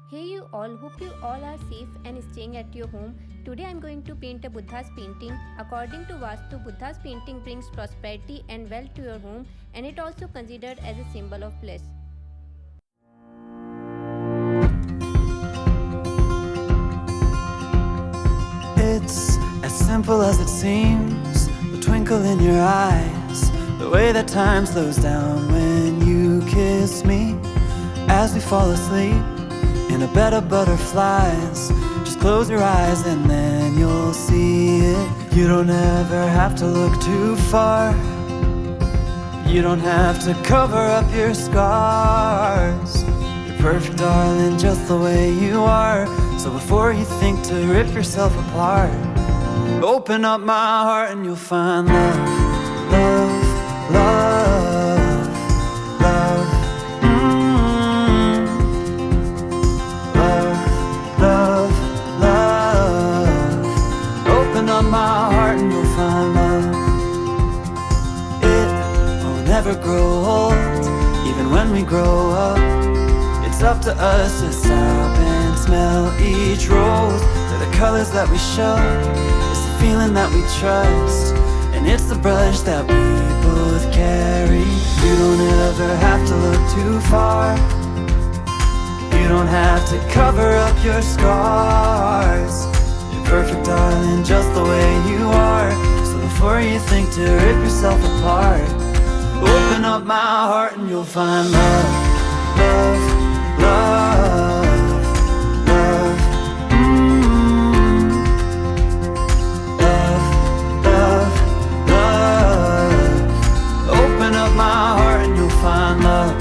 Hey you all, hope you all are safe and staying at your home. Today I am going to paint a Buddha's painting. According to Vastu, Buddha's painting brings prosperity and wealth to your home, and it also considered as a symbol of bliss. It's as simple as it seems, the twinkle in your eyes, the way that time slows down when you kiss me. As we fall asleep in a bed of butterflies, just close your eyes and then you'll see it. You don't ever have to look too far. You don't have to cover up your scars. You're perfect, darling, just the way you are. So before you think to rip yourself apart, open up my heart and you'll find love, love, love, love. Love, love, love. Open up my heart and you'll find love. It won't ever grow old, even when we grow up. It's up to us to stop and smell each rose. They're the colors that we show, it's the feeling that we trust, and it's the brush that we both carry. You don't ever have to look too far. You don't have to cover up your scars. You're perfect, darling, just the way you are. So before you think to rip yourself apart, open up my heart and you'll find love, love, love, love. Love, love, love. Open up my heart and you'll find love.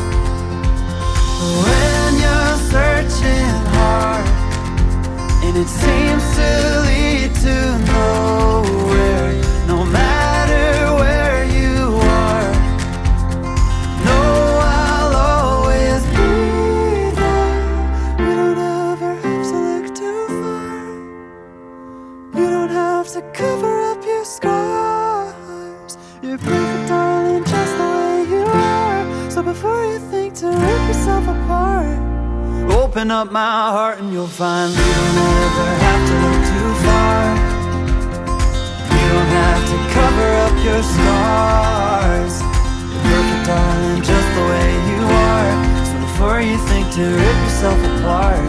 When you're searching hard and it seems to lead to nowhere, no matter where you are, know I'll always be there. You don't ever have to look too far. You don't have to cover up your scars. You're perfect, darling, just the way you are. So before you think to rip yourself apart, open up my heart and you'll find you don't ever have to look too far. You don't have to cover up your scars. You're perfect, darling, just the way you are. So before you think to rip yourself apart,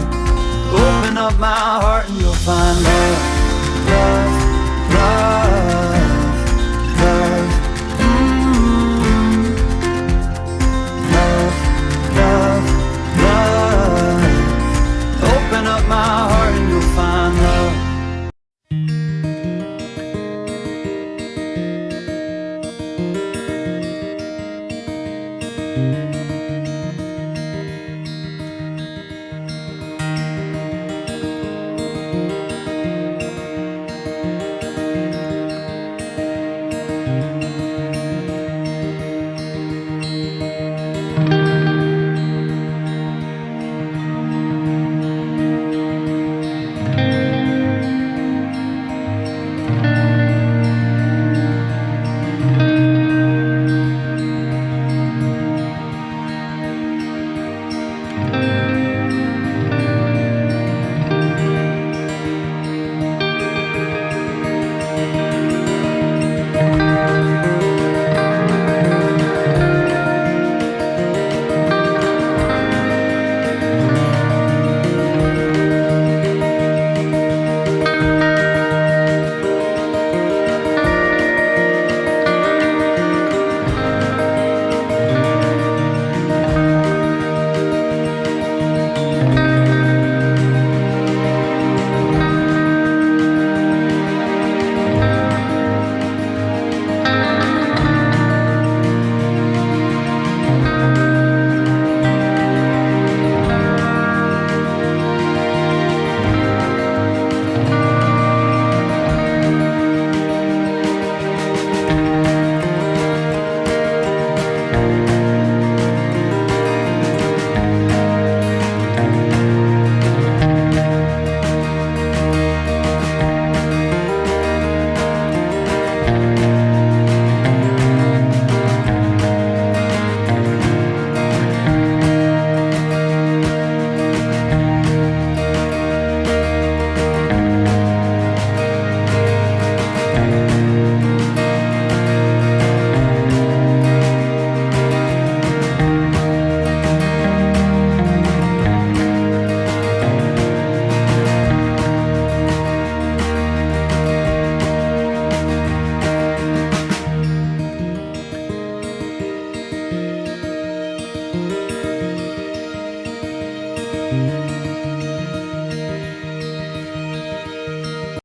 open up my heart and you'll find love.